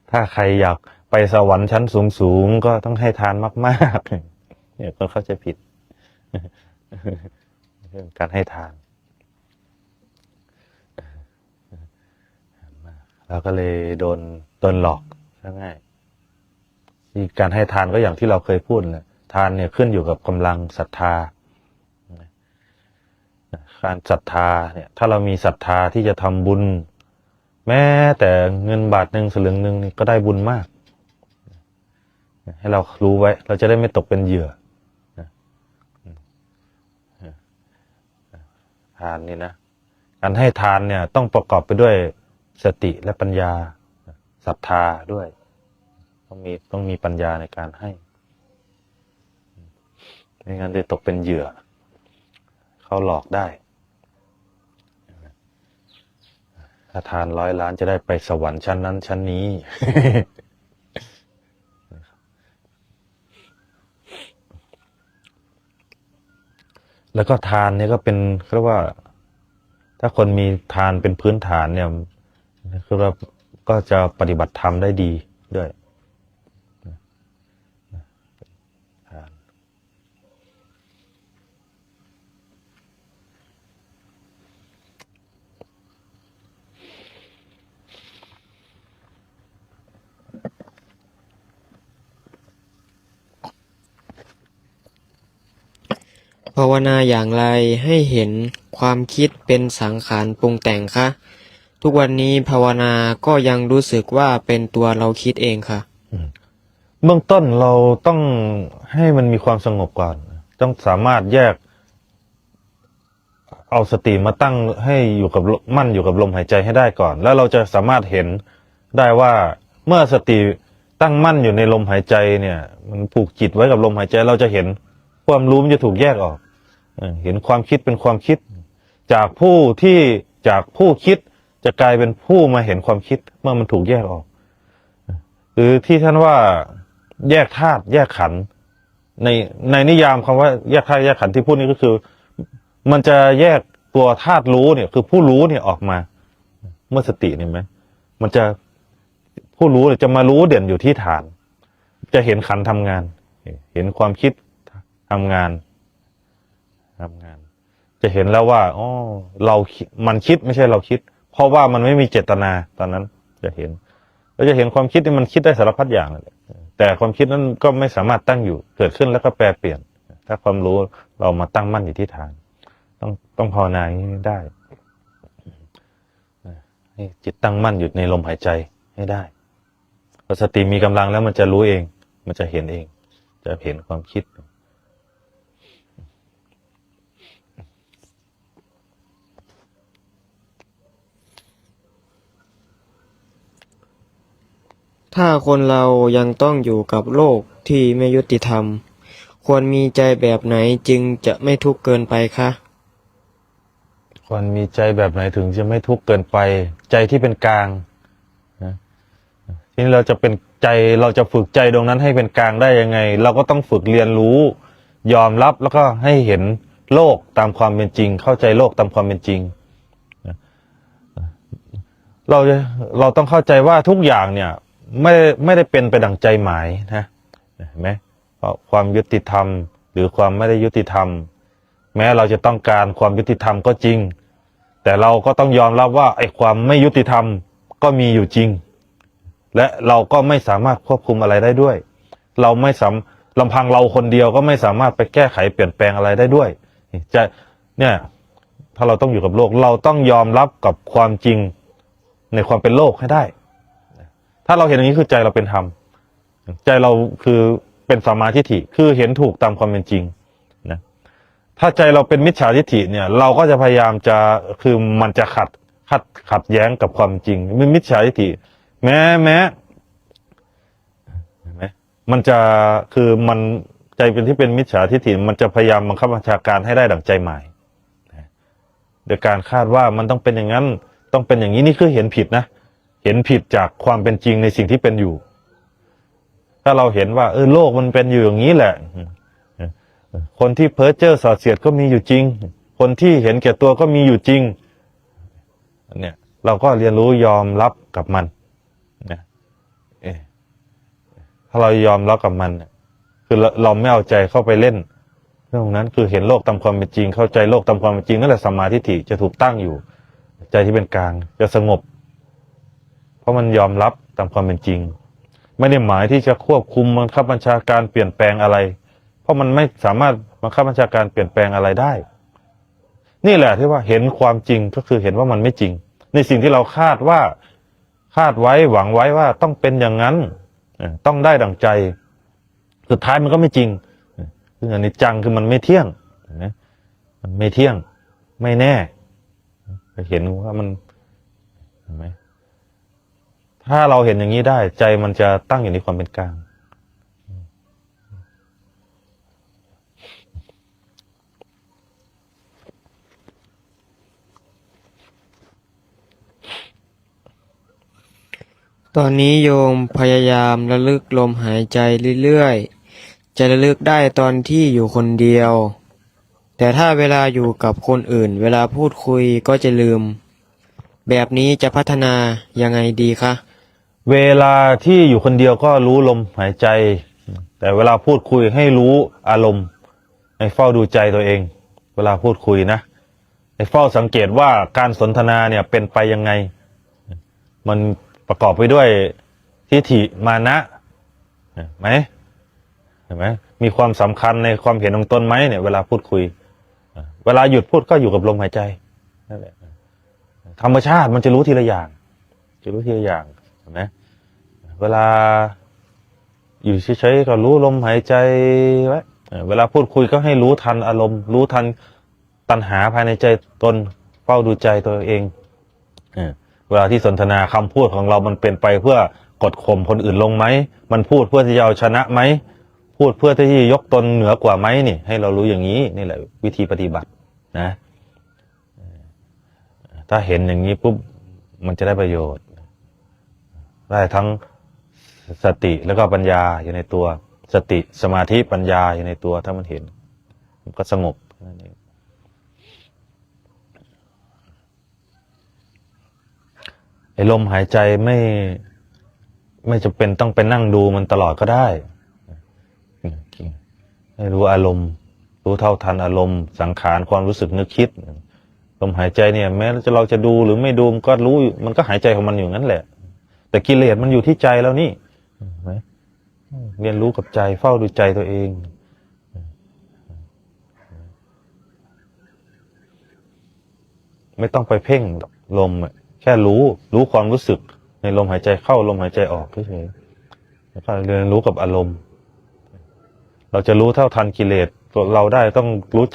ถ้าใครอยากไปสวรรค์ชั้นสูงๆก็ต้องให้ทานมากๆเนี่ยคนเข้าใจผิด เรื่องการให้ทานเราก็เลยโดนหลอกง่ายการให้ทานก็อย่างที่เราเคยพูดแหละทานเนี่ยขึ้นอยู่กับกำลังศรัทธาการศรัทธาเนี่ยถ้าเรามีศรัทธาที่จะทำบุญแม้แต่เงินบาทหนึ่งสลึงหนึ่งนี่ก็ได้บุญมากให้เรารู้ไว้เราจะได้ไม่ตกเป็นเหยื่อทานนี่นะการให้ทานเนี่ยต้องประกอบไปด้วยสติและปัญญาศรัทธาด้วยต้องมีปัญญาในการให้ไม่งั้นจะตกเป็นเหยื่อเขาหลอกได้ถ้าทาน100 ล้านจะได้ไปสวรรค์ชั้นนั้นชั้นนี้ แล้วก็ทานเนี่ยก็เป็นเรียกว่าถ้าคนมีทานเป็นพื้นฐานเนี่ยคือว่าก็จะปฏิบัติธรรมได้ดีด้วยทานภาวนาอย่างไรให้เห็นความคิดเป็นสังขารปรุงแต่งคะทุกวันนี้ภาวนาก็ยังรู้สึกว่าเป็นตัวเราคิดเองค่ะเบื้องต้นเราต้องให้มันมีความสงบก่อนต้องสามารถแยกเอาสติมาตั้งให้อยู่กับมั่นอยู่กับลมหายใจให้ได้ก่อนแล้วเราจะสามารถเห็นได้ว่าเมื่อสติตั้งมั่นอยู่ในลมหายใจเนี่ยมันผูกจิตไว้กับลมหายใจเราจะเห็นความรู้มันจะถูกแยกออกเห็นความคิดเป็นความคิดจากผู้คิดจะกลายเป็นผู้มาเห็นความคิดเมื่อมันถูกแยกออกหรือที่ท่านว่าแยกธาตุแยกขันธ์ในนิยามคำว่าแยกธาตุแยกขันธ์ที่พูดนี้ก็คือมันจะแยกตัวธาตุรู้เนี่ยคือผู้รู้เนี่ยออกมาเมื่อสติเนี่ยไหมมันจะผู้รู้เนี่ยจะมารู้เด่นอยู่ที่ฐานจะเห็นขันธ์ทำงานเห็นความคิดทำงานจะเห็นแล้วว่าอ๋อมันคิดไม่ใช่เราคิดเพราะว่ามันไม่มีเจตนาตอนนั้นจะเห็นเราจะเห็นความคิดที่มันคิดได้สารพัดอย่างเลยแต่ความคิดนั้นก็ไม่สามารถตั้งอยู่เกิดขึ้นแล้วก็แปรเปลี่ยนถ้าความรู้เรามาตั้งมั่นอยู่ที่ฐานต้องภาวนาอย่างนี้ได้ให้จิตตั้งมั่นอยู่ในลมหายใจให้ได้พอสติมีกำลังแล้วมันจะรู้เองมันจะเห็นเองจะเห็นความคิดถ้าคนเรายังต้องอยู่กับโลกที่ไม่ยุติธรรมควรมีใจแบบไหนจึงจะไม่ทุกข์เกินไปคะควรมีใจแบบไหนถึงจะไม่ทุกข์เกินไปใจที่เป็นกลางนะทีนี้เราจะฝึกใจตรงนั้นให้เป็นกลางได้ยังไงเราก็ต้องฝึกเรียนรู้ยอมรับแล้วก็ให้เห็นโลกตามความเป็นจริงเข้าใจโลกตามความเป็นจริงเราต้องเข้าใจว่าทุกอย่างเนี่ยไม่ได้เป็นไปดั่งใจหมายนะเห็นไหมเพราะความยุติธรรมหรือความไม่ได้ยุติธรรม แม้เราจะต้องการความยุติธรรมก็จริงแต่เราก็ต้องยอมรับว่าไอ้ความไม่ยุติธรรมก็มีอยู่จริงและเราก็ไม่สามารถควบคุมอะไรได้ด้วยเราไม่สามลำพังเราคนเดียวก็ไม่สามารถไปแก้ไขเปลี่ยนแปลงอะไรได้ด้วยจะเนี่ยถ้าเราต้องอยู่กับโลกเราต้องยอมรับกับความจริงในความเป็นโลกให้ได้ถ้าเราเห็นอย่างนี้คือใจเราเป็นธรรมใจเราคือเป็นสัมมาทิฏฐิคือเห็นถูกตามความเป็นจริงนะถ้าใจเราเป็นมิจฉาทิฏฐิเนี่ยเราก็จะพยายามจะคือมันจะขัดแย้งกับความจริงมิจฉาทิฏฐิแม้เห็นไหมมันจะคือมันใจเป็นที่เป็นมิจฉาทิฏฐิมันจะพยายามบังคับบัญชาการให้ได้ดั่งใจหมายโดยการคาดว่ามันต้องเป็นอย่างนั้นต้องเป็นอย่างนี้นี่คือเห็นผิดนะเห็นผิดจากความเป็นจริงในสิ่งที่เป็นอยู่ถ้าเราเห็นว่าโลกมันเป็นอยู่อย่างนี้แหละคนที่เพ้อเจ้อส่อเสียดก็มีอยู่จริงคนที่เห็นแก่ตัวก็มีอยู่จริงเนี่ยเราก็เรียนรู้ยอมรับกับมันนะถ้าเรายอมรับกับมันคือเราไม่เอาใจเข้าไปเล่นเรื่องนั้นคือเห็นโลกตามความเป็นจริงเข้าใจโลกตามความเป็นจริงนั่นแหละสัมมาทิฏฐิจะถูกตั้งอยู่ใจที่เป็นกลางจะสงบเพราะมันยอมรับตามความเป็นจริงไม่ได้หมายที่จะควบคุมบังคับบัญชาการเปลี่ยนแปลงอะไรเพราะมันไม่สามารถบังคับบัญชาการเปลี่ยนแปลงอะไรได้นี่แหละที่ว่าเห็นความจริงก็คือเห็นว่ามันไม่จริงในสิ่งที่เราคาดไว้หวังไว้ว่าต้องเป็นอย่างนั้นต้องได้ดั่งใจสุดท้ายมันก็ไม่จริงคืออนิจจังคือมันไม่เที่ยงนะมันไม่เที่ยงไม่แน่เห็นว่ามันเห็นไหมถ้าเราเห็นอย่างนี้ได้ใจมันจะตั้งอยู่ในความเป็นกลางตอนนี้โยมพยายามระลึกลมหายใจเรื่อยๆจะระลึกได้ตอนที่อยู่คนเดียวแต่ถ้าเวลาอยู่กับคนอื่นเวลาพูดคุยก็จะลืมแบบนี้จะพัฒนายังไงดีคะเวลาที่อยู่คนเดียวก็รู้ลมหายใจแต่เวลาพูดคุยให้รู้อารมณ์ให้เฝ้าดูใจตัวเองเวลาพูดคุยนะให้เฝ้าสังเกตว่าการสนทนาเนี่ยเป็นไปยังไงมันประกอบไปด้วยทิฏฐิมานะไหมเห็นไหมมีความสำคัญในความเห็นของตนไหมเนี่ยเวลาพูดคุยเวลาหยุดพูดก็อยู่กับลมหายใจนั่นแหละธรรมชาติมันจะรู้ทีละอย่างเห็นไหมเวลาอยู่เฉยๆก็รู้ลมหายใจไว้เวลาพูดคุยก็ให้รู้ทันอารมณ์รู้ทันตัณหาภายในใจตนเฝ้าดูใจตัวเองเวลาที่สนทนาคำพูดของเรามันเป็นไปเพื่อกดข่มคนอื่นลงไหมมันพูดเพื่อที่จะเอาชนะไหมพูดเพื่อที่จะยกตนเหนือกว่าไหมนี่ให้เรารู้อย่างนี้นี่แหละวิธีปฏิบัตินะถ้าเห็นอย่างนี้ปุ๊บมันจะได้ประโยชน์ได้ทั้งสติแล้วก็ปัญญาอยู่ในตัวสติสมาธิปัญญาอยู่ในตัวถ้ามันเห็นมันก็สงบนั่นเองไอ้ลมหายใจไม่จำเป็นต้องไปนั่งดูมันตลอดก็ได้ให้รู้อารมณ์รู้เท่าทันอารมณ์สังขารความรู้สึกนึกคิดลมหายใจเนี่ยแม้เราจะดูหรือไม่ดูมันก็รู้มันก็หายใจของมันอยู่งั้นแหละแต่กิเลสมันอยู่ที่ใจแล้วนี่เรียนรู้กับใจเฝ้าดูใจตัวเองไม่ต้องไปเพ่งลมแค่รู้ความรู้สึกในลมหายใจเข้าลมหายใจออกเฉยๆแล้วก็เรียนรู้กับอารมณ์เราจะรู้เท่าทันกิเลสตัวเราได้ต้องรู้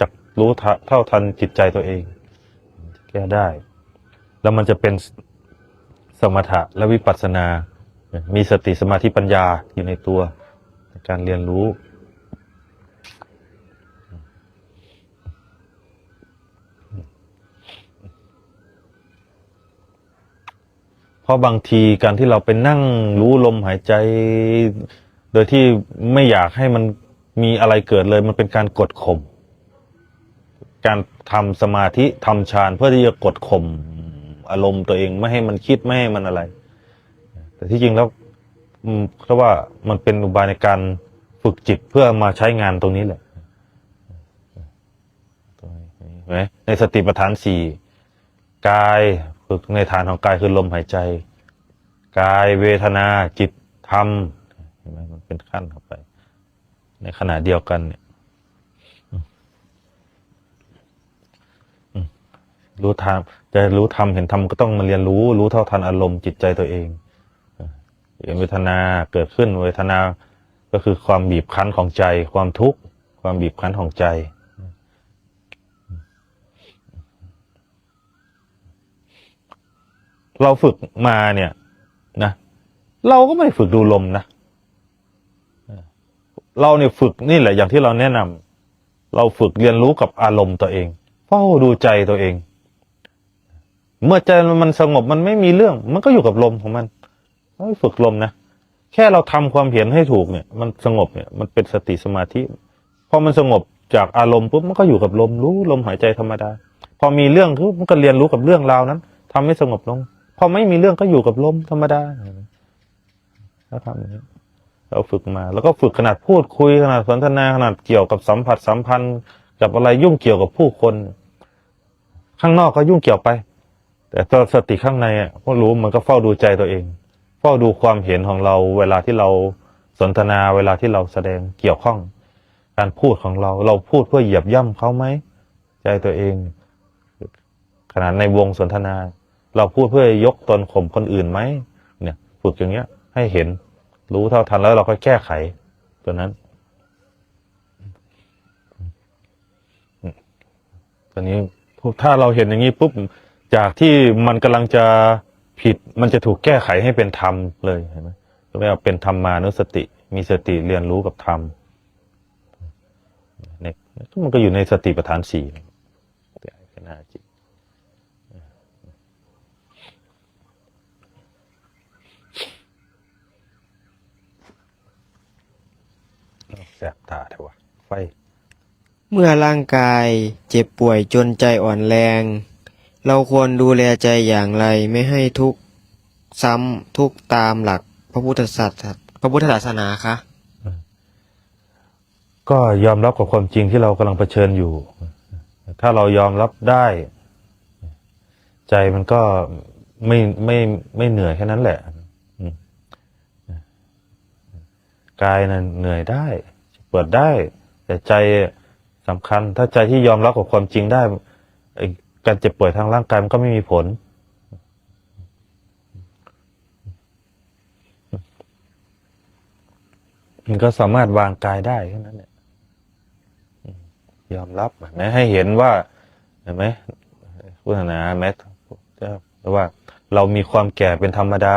เท่าทันจิตใจตัวเองแก้ได้แล้วมันจะเป็นสมถะและวิปัสสนามีสติสมาธิปัญญาอยู่ในตัวในการเรียนรู้เพราะบางทีการที่เราไปนั่งรู้ลมหายใจโดยที่ไม่อยากให้มันมีอะไรเกิดเลยมันเป็นการกดข่มการทำสมาธิทำฌานเพื่อที่จะกดข่มอารมณ์ตัวเองไม่ให้มันคิดไม่ให้มันอะไรแต่ที่จริงแล้วเพราะว่ามันเป็นอุบายในการฝึกจิตเพื่อมาใช้งานตรงนี้แหละ เห็นไหมในสติปัฏฐานสี่กายฝึกในฐานของกายคือลมหายใจกายเวทนาจิตธรรมเห็นไหมมันเป็นขั้นเข้าไปในขณะเดียวกันเนี่ยรู้ธรรมจะรู้ธรรมเห็นธรรมก็ต้องมาเรียนรู้เท่าทันอารมณ์จิตใจตัวเองเวทนาเกิดขึ้นเวทนาก็คือความบีบคั้นของใจความทุกข์ความบีบคั้นของใจเราฝึกมาเนี่ยนะเราก็ไม่ฝึกดูลมนะเราเนี่ยฝึกนี่แหละอย่างที่เราแนะนำเราฝึกเรียนรู้กับอารมณ์ตัวเองเฝ้าดูใจตัวเองเมื่อใจมันสงบมันไม่มีเรื่องมันก็อยู่กับลมของมันไม่ฝึกลมนะแค่เราทำความเห็นให้ถูกเนี่ยมันสงบเนี่ยมันเป็นสติสมาธิพอมันสงบจากอารมณ์ปุ๊บมันก็อยู่กับลมรู้ลมหายใจธรรมดาพอมีเรื่องคือมันก็เรียนรู้กับเรื่องราวนั้นทำให้สงบลงพอไม่มีเรื่องก็อยู่กับลมธรรมดาแล้วทำอย่างนี้เราฝึกมาแล้วก็ฝึกขนาดพูดคุยขนาดสนทนาขนาดเกี่ยวกับสัมผัสสัมพันธ์กับอะไรยุ่งเกี่ยวกับผู้คนข้างนอกก็ยุ่งเกี่ยวไปแต่ตัวสติข้างในอ่ะก็รู้มันก็เฝ้าดูใจตัวเองเฝ้าดูความเห็นของเราเวลาที่เราสนทนาเวลาที่เราแสดงเกี่ยวข้องการพูดของเราพูดเพื่อเหยียบย่ำเขาไหมใจตัวเองขนาดในวงสนทนาเราพูดเพื่อยกตนข่มคนอื่นไหมเนี่ยฝึกอย่างเงี้ยให้เห็นรู้เท่าทันแล้วเราก็แก้ไขตัวนั้นตอนนี้ถ้าเราเห็นอย่างนี้ปุ๊บจากที่มันกำลังจะผิดมันจะถูกแก้ไขให้เป็นธรรมเลยเห็นไหมเรียกว่าเป็นธรรมานุสติมีสติเรียนรู้กับธรรมเนี่ยมันก็อยู่ในสติปัฏฐานสี่แสบตาเถอะวะไฟเมื่อร่างกายเจ็บป่วยจนใจอ่อนแรงเราควรดูแลใจอย่างไรไม่ให้ทุกข์ซ้ำทุกข์ตามหลักพระพุทธศาสนาคะก็ยอมรับกับความจริงที่เรากำลังเผชิญอยู่ถ้าเรายอมรับได้ใจมันก็ไม่เหนื่อยแค่นั้นแหละกายนั้นเหนื่อยได้เปิดได้แต่ใจสำคัญถ้าใจที่ยอมรับกับความจริงได้การเจ็บป่วยทางร่างกายมันก็ไม่มีผลมันก็สามารถวางกายได้แค่นั้นแหละยอมรับแม้ให้เห็นว่าเห็นไหมพุทธศาสนาแม้ว่าเรามีความแก่เป็นธรรมดา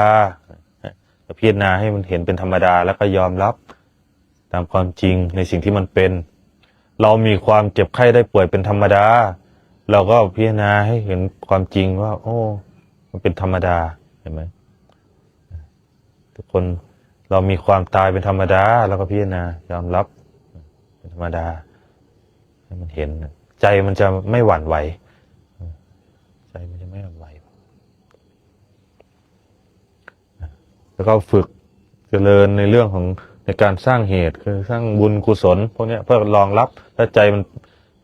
พิจารณาให้มันเห็นเป็นธรรมดาแล้วก็ยอมรับตามความจริงในสิ่งที่มันเป็นเรามีความเจ็บไข้ได้ป่วยเป็นธรรมดาเราก็พิจารณาให้เห็นความจริงว่าโอ้มันเป็นธรรมดาเห็นไหมทุกคนเรามีความตายเป็นธรรมดาเราก็พิจารณายอมรับเป็นธรรมดาให้มันเห็นใจมันจะไม่หวั่นไหวใจมันจะไม่หวั่นไหวแล้วก็ฝึกเจริญในเรื่องของในการสร้างเหตุคือสร้างบุญกุศลพวกนี้เพื่อรองรับถ้าใจมัน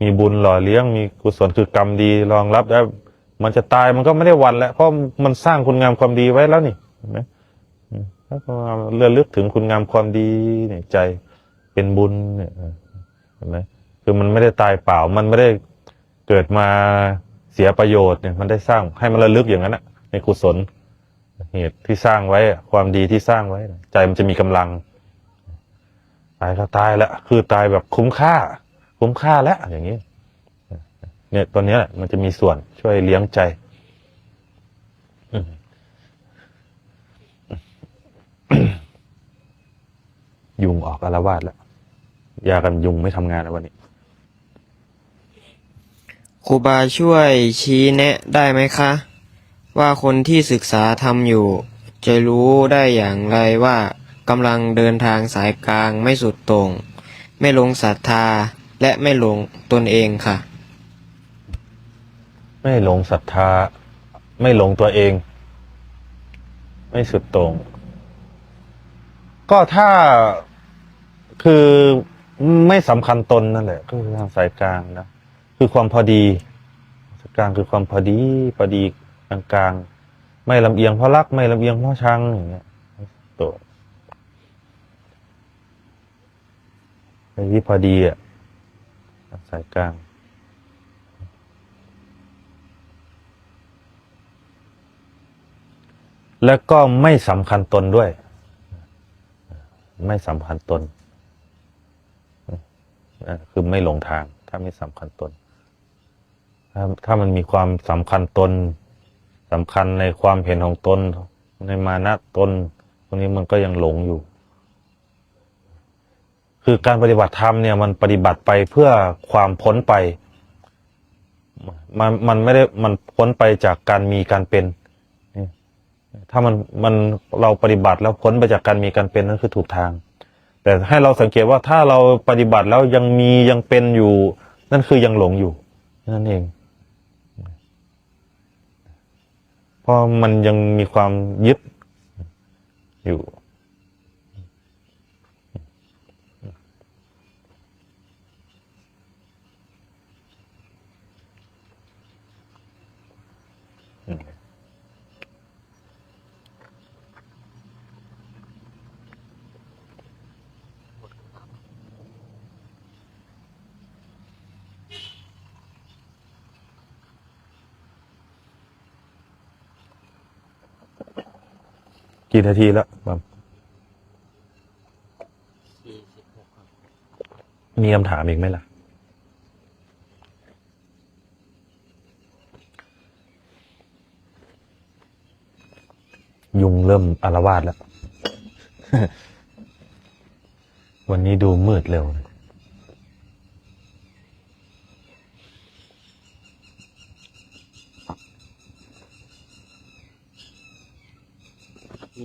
มีบุญหล่อเลี้ยงมีกุศลคือกรรมดีรองรับแล้วมันจะตายมันก็ไม่ได้หวั่นแล้วเพราะมันสร้างคุณงามความดีไว้แล้วนี่เห็นไหมถ้าเรื่อลึกถึงคุณงามความดีเนี่ยใจเป็นบุญเนี่ยเห็นไหมคือมันไม่ได้ตายเปล่ามันไม่ได้เกิดมาเสียประโยชน์เนี่ยมันได้สร้างให้มันระลึกอย่างนั้นนะในกุศลเหตุที่สร้างไว้ความดีที่สร้างไว้ใจมันจะมีกำลังตายก็ตายแล้วคือตายแบบคุ้มค่าแล้วอย่างนี้เนี่ยตัวนี้แหละมันจะมีส่วนช่วยเลี้ยงใจยุงออกอาละวาดแล้วยากันยุงไม่ทำงานแล้ววันนี้ครูบาช่วยชี้แนะได้ไหมคะว่าคนที่ศึกษาธรรมอยู่จะรู้ได้อย่างไรว่ากำลังเดินทางสายกลางไม่สุดโต่งไม่หลงศรัทธาและไม่หลงตนเองค่ะไม่หลงศรัทธาไม่หลงตัวเองไม่สุดโต่งก็ถ้าคือไม่สำคัญตนนั่นแหละก็คือทางสายกลางนะคือความพอดี กลางคือความพอดีกลางๆไม่ลำเอียงเพราะรักไม่ลำเอียงเพราะชังอย่างเงี้ยตัวไอ้ที่พอดีอ่ะสายกลางแล้วก็ไม่สำคัญตนด้วยไม่สำคัญตนคือไม่หลงทางถ้าไม่สำคัญตนถ้ามันมีความสำคัญตนสำคัญในความเห็นของตนในมานะตนตรงนี้มันก็ยังหลงอยู่คือการปฏิบัติธรรมเนี่ยมันปฏิบัติไปเพื่อความพ้นไปมันไม่ได้มันพ้นไปจากการมีการเป็นถ้ามันเราปฏิบัติแล้วพ้นไปจากการมีการเป็นนั่นคือถูกทางแต่ให้เราสังเกตว่าถ้าเราปฏิบัติแล้วยังเป็นอยู่นั่นคือยังหลงอยู่นั่นเองเพราะมันยังมีความยึดอยู่กี่นาทีแล้วมีคำถามอีกไหมล่ะยุงเริ่มอาละวาดแล้ว วันนี้ดูมืดเร็ว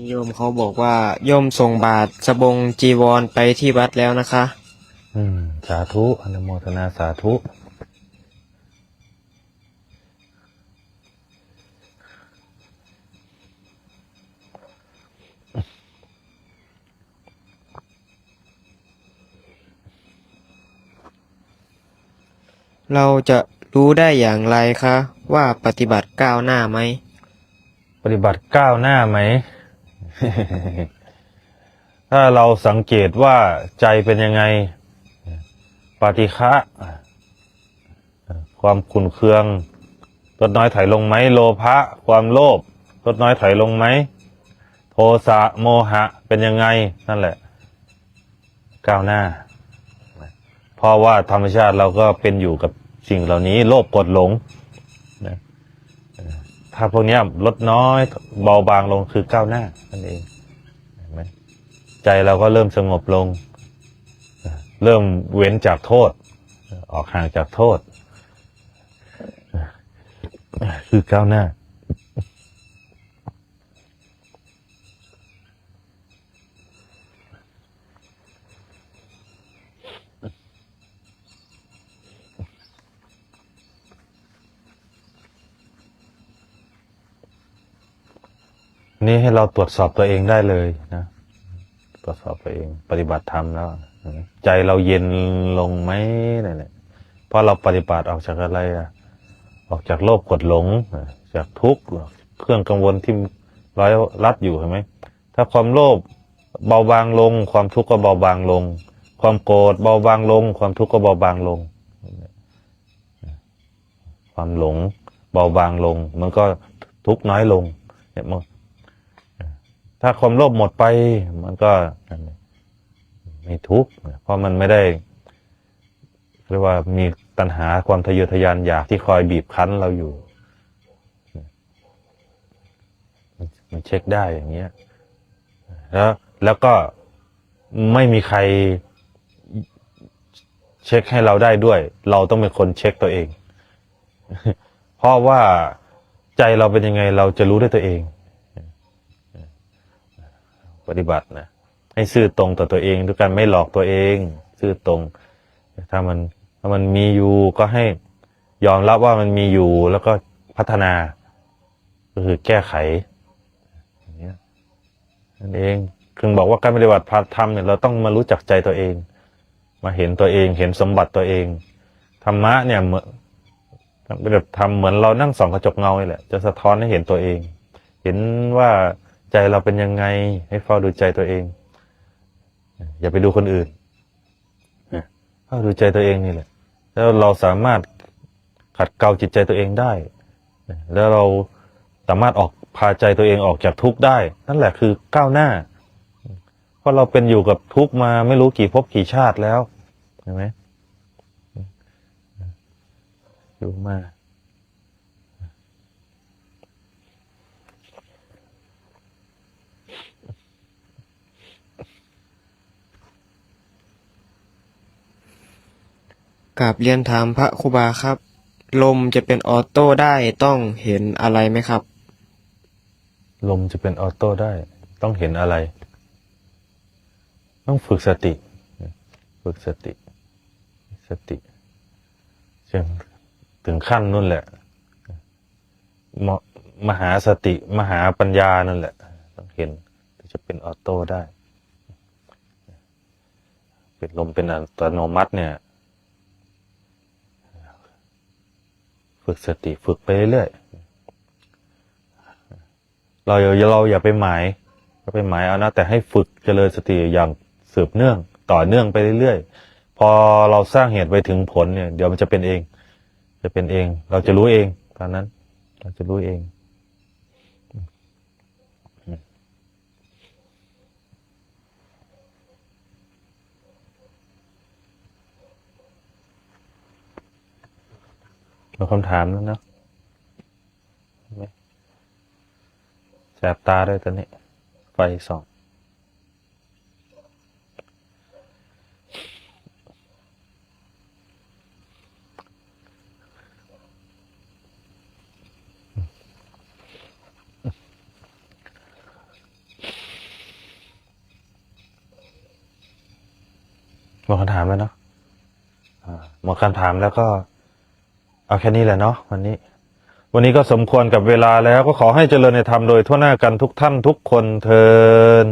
โยมเขาบอกว่าโยมส่งบาตรสบงจีวรไปที่วัดแล้วนะคะ สาธุอนุโมทนาสาธุเราจะรู้ได้อย่างไรคะว่าปฏิบัติก้าวหน้าไหมปฏิบัติก้าวหน้าไหม ถ้าเราสังเกตว่าใจเป็นยังไงปฏิฆะความขุ่นเคืองลดน้อยถอยลงไหมโลภะความโลภลดน้อยถอยลงไหมโทสะโมหะเป็นยังไงนั่นแหละก้าวหน้าเพราะว่าธรรมชาติเราก็เป็นอยู่กับสิ่งเหล่านี้โลภโกรธหลงถ้าพวกนี้ลดน้อยเบาบางลงคือก้าวหน้านั่นเองเห็นไหมใจเราก็เริ่มสงบลงเริ่มเว้นจากโทษออกห่างจากโทษคือก้าวหน้านี่ให้เราตรวจสอบตัวเองได้เลยนะตรวจสอบตัวเองปฏิบัติธรรมแล้วใจเราเย็นลงไหมเนี่ยเพราะเราปฏิบัติออกจากอะไรออกจากโลภกดหลงจากทุกข์เครื่องกังวลที่ร้อยรัดอยู่เห็นไหมถ้าความโลภเบาบางลงความทุกข์ก็เบาบางลงความโกรธเบาบางลงความทุกข์ก็เบาบางลงความหลงเบาบางลงมันก็ทุกข์น้อยลงเนี่ยถ้าความโลภหมดไปมันก็ไม่ทุกข์เพราะมันไม่ได้เรียกว่ามีตัณหาความทะเยอทะยานอยากที่คอยบีบคั้นเราอยู่มันเช็คได้อย่างเงี้ยแล้วก็ไม่มีใครเช็คให้เราได้ด้วยเราต้องเป็นคนเช็คตัวเองเพราะว่าใจเราเป็นยังไงเราจะรู้ด้วยตัวเองปฏิบัตินะให้ซื่อตรงต่อตัวเองด้วยกันไม่หลอกตัวเองซื่อตรงถ้ามันมีอยู่ก็ให้ยอมรับว่ามันมีอยู่แล้วก็พัฒนาก็คือแก้ไขอย่างนี้นั่นเองคือบอกว่าการปฏิบัติธรรมเนี่ยเราต้องมารู้จักใจตัวเองมาเห็นตัวเองเห็นสมบัติตัวเองธรรมะเนี่ย แบบทำเหมือนเรานั่งส่องกระจกเงานี่แหละจะสะท้อนให้เห็นตัวเอง เห็นว่าใจเราเป็นยังไงให้เฝ้าดูใจตัวเองอย่าไปดูคนอื่นเฝ้าดูใจตัวเองนี่แหละแล้วเราสามารถขัดเกลาจิตใจตัวเองได้แล้วเราสามารถพาใจตัวเองออกจากทุกข์ได้นั่นแหละคือก้าวหน้าเพราะเราเป็นอยู่กับทุกข์มาไม่รู้กี่ภพกี่ชาติแล้วเห็นไหมอยู่มา กราบเรียนถามพระครูบาครับ ลมจะเป็นออโต้ได้ต้องเห็นอะไรไหมครับ ลมจะเป็นออโต้ได้ต้องเห็นอะไรต้องฝึกสติฝึกสติจนถึงขั้นนู่นแหละมหาสติมหาปัญญานั่นแหละต้องเห็นถึงจะเป็นออโต้ได้เป็นลมเป็นอัตโนมัติเนี่ยฝึกสติฝึกไปเรื่อยๆเราอย่าไปหมายเอานะแต่ให้ฝึกเจริญสติอย่างสืบเนื่องต่อเนื่องไปเรื่อยๆพอเราสร้างเหตุไปถึงผลเนี่ยเดี๋ยวมันจะเป็นเองเราจะรู้เองตอนนั้นเราจะรู้เองมีคำถามแล้วนะแสบตาด้วยตอนนี้ไฟส่องหมดคำถามแล้วเนาะหมดคำถามแล้วก็เอาแค่นี้แหละเนาะวันนี้ก็สมควรกับเวลาแล้วก็ขอให้เจริญในธรรมโดยทั่วหน้ากันทุกท่านทุกคนเทอญ